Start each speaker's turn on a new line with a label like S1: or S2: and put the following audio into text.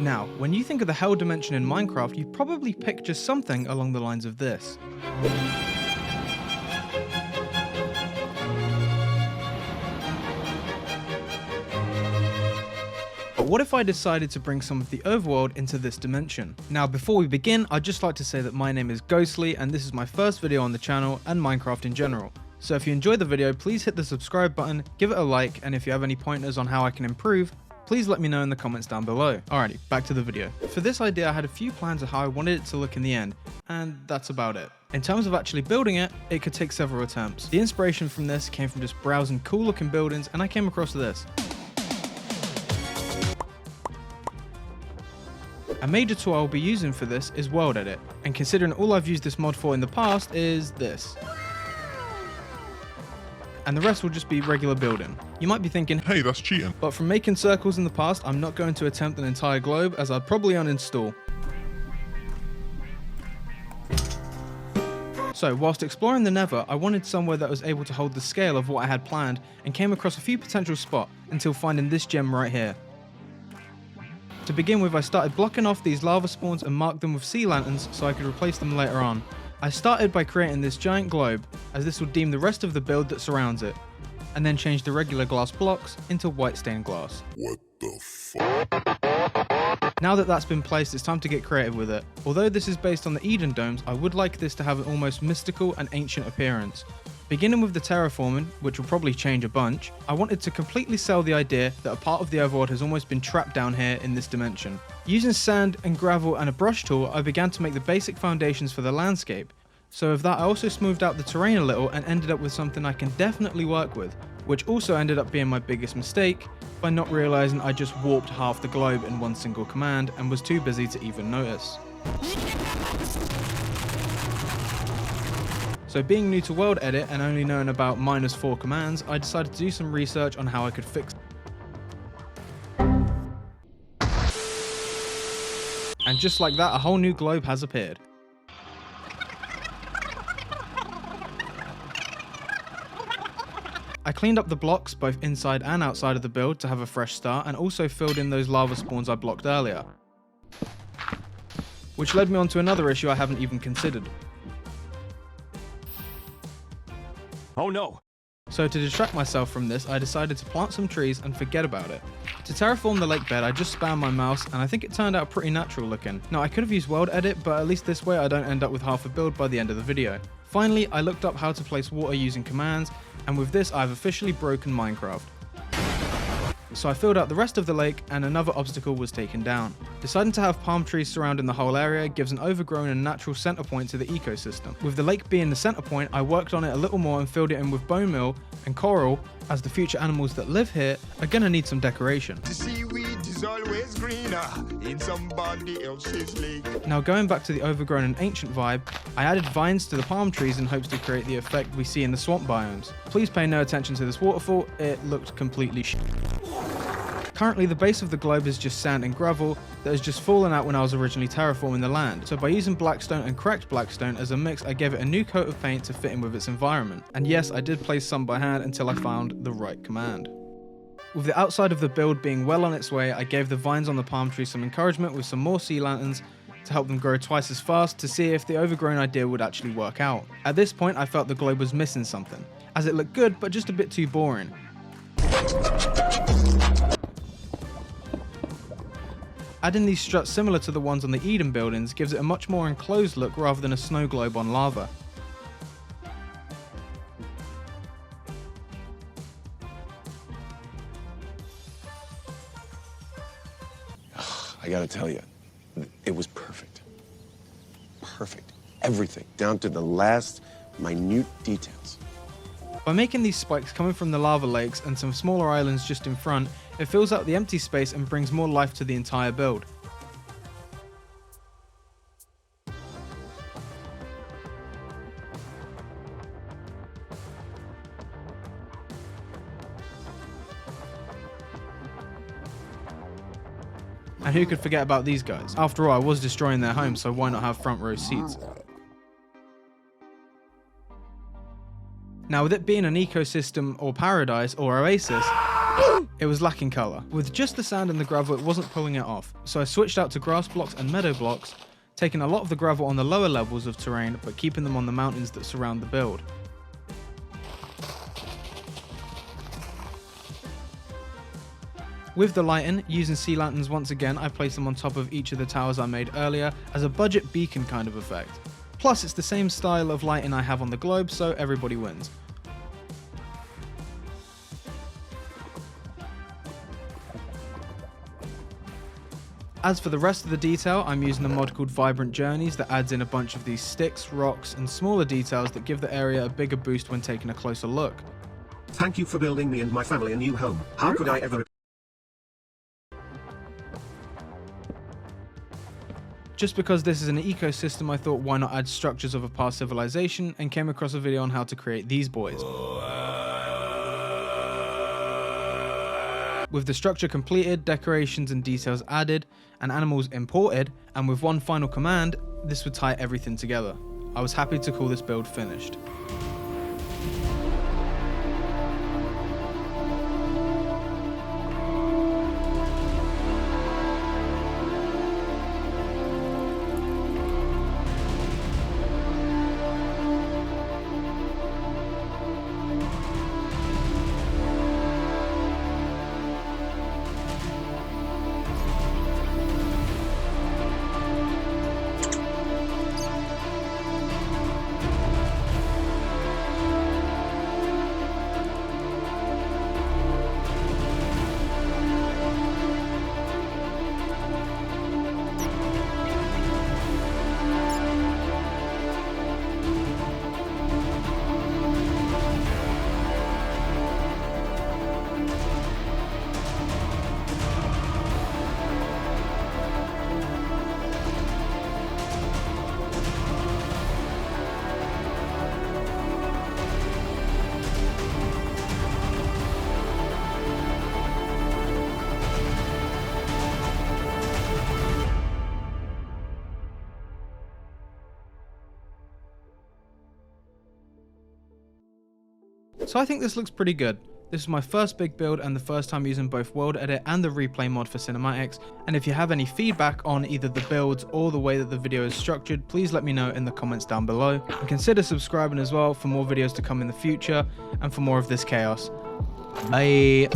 S1: Now, when you think of the hell dimension in Minecraft, you probably picture something along the lines of this. But what if I decided to bring some of the overworld into this dimension? Now, before we begin, I'd just like to say that my name is Ghostlyy and this is my first video on the channel and Minecraft in general. So if you enjoyed the video, please hit the subscribe button, give it a like, and if you have any pointers on how I can improve, please let me know in the comments down below. Alrighty, back to the video. For this idea, I had a few plans of how I wanted it to look in the end, and that's about it. In terms of actually building it, it could take several attempts. The inspiration from this came from just browsing cool looking buildings, and I came across this. A major tool I will be using for this is World Edit, and considering all I've used this mod for in the past is this. And the rest will just be regular building. You might be thinking,
S2: hey, that's cheating.
S1: But from making circles in the past, I'm not going to attempt an entire globe as I'd probably uninstall. So whilst exploring the Nether, I wanted somewhere that was able to hold the scale of what I had planned and came across a few potential spots until finding this gem right here. To begin with, I started blocking off these lava spawns and marked them with sea lanterns so I could replace them later on. I started by creating this giant globe, as this will deem the rest of the build that surrounds it, and then change the regular glass blocks into white stained glass.
S2: What the fuck?
S1: Now that that's been placed, it's time to get creative with it. Although this is based on the Eden domes, I would like this to have an almost mystical and ancient appearance. Beginning with the terraforming, which will probably change a bunch, I wanted to completely sell the idea that a part of the overworld has almost been trapped down here in this dimension. Using sand and gravel and a brush tool, I began to make the basic foundations for the landscape. So with that, I also smoothed out the terrain a little and ended up with something I can definitely work with, which also ended up being my biggest mistake by not realizing I just warped half the globe in one single command and was too busy to even notice. So being new to World Edit and only knowing about -4 commands, I decided to do some research on how I could fix it. And just like that, a whole new globe has appeared. I cleaned up the blocks both inside and outside of the build to have a fresh start, and also filled in those lava spawns I blocked earlier. Which led me on to another issue I haven't even considered.
S3: Oh no!
S1: So to distract myself from this, I decided to plant some trees and forget about it. To terraform the lake bed, I just spammed my mouse and I think it turned out pretty natural looking. Now I could have used World Edit, but at least this way I don't end up with half a build by the end of the video. Finally, I looked up how to place water using commands, and with this I've officially broken Minecraft. So I filled out the rest of the lake and another obstacle was taken down. Deciding to have palm trees surrounding the whole area gives an overgrown and natural center point to the ecosystem. With the lake being the center point, I worked on it a little more and filled it in with bone meal and coral, as the future animals that live here are gonna need some decoration.
S4: The seaweed is always greener in somebody else's lake.
S1: Now going back to the overgrown and ancient vibe, I added vines to the palm trees in hopes to create the effect we see in the swamp biomes. Please pay no attention to this waterfall, it looked completely shit. Currently the base of the globe is just sand and gravel that has just fallen out when I was originally terraforming the land. So by using blackstone and cracked blackstone as a mix, I gave it a new coat of paint to fit in with its environment. And yes, I did place some by hand until I found the right command. With the outside of the build being well on its way, I gave the vines on the palm tree some encouragement with some more sea lanterns to help them grow twice as fast to see if the overgrown idea would actually work out. At this point I felt the globe was missing something, as it looked good but just a bit too boring. Adding these struts similar to the ones on the Eden buildings gives it a much more enclosed look rather than a snow globe on lava.
S5: I gotta tell you, it was perfect. Perfect. Everything, down to the last minute details.
S1: By making these spikes coming from the lava lakes and some smaller islands just in front, it fills out the empty space and brings more life to the entire build. And who could forget about these guys? After all, I was destroying their home, so why not have front row seats? Now with it being an ecosystem or paradise or oasis, It was lacking colour. With just the sand and the gravel, it wasn't pulling it off, so I switched out to grass blocks and meadow blocks, taking a lot of the gravel on the lower levels of terrain, but keeping them on the mountains that surround the build. With the lighting, using sea lanterns once again, I placed them on top of each of the towers I made earlier as a budget beacon kind of effect. Plus, it's the same style of lighting I have on the globe, so everybody wins. As for the rest of the detail, I'm using a mod called Vibrant Journeys that adds in a bunch of these sticks, rocks, and smaller details that give the area a bigger boost when taking a closer look.
S6: Thank you for building me and my family a new home. How could I ever...
S1: Just because this is an ecosystem, I thought why not add structures of a past civilization, and came across a video on how to create these boys. With the structure completed, decorations and details added, and animals imported, and with one final command, this would tie everything together. I was happy to call this build finished. So I think this looks pretty good. This is my first big build and the first time using both World Edit and the replay mod for cinematics, and if you have any feedback on either the builds or the way that the video is structured, please let me know in the comments down below, and consider subscribing as well for more videos to come in the future and for more of this chaos. Bye!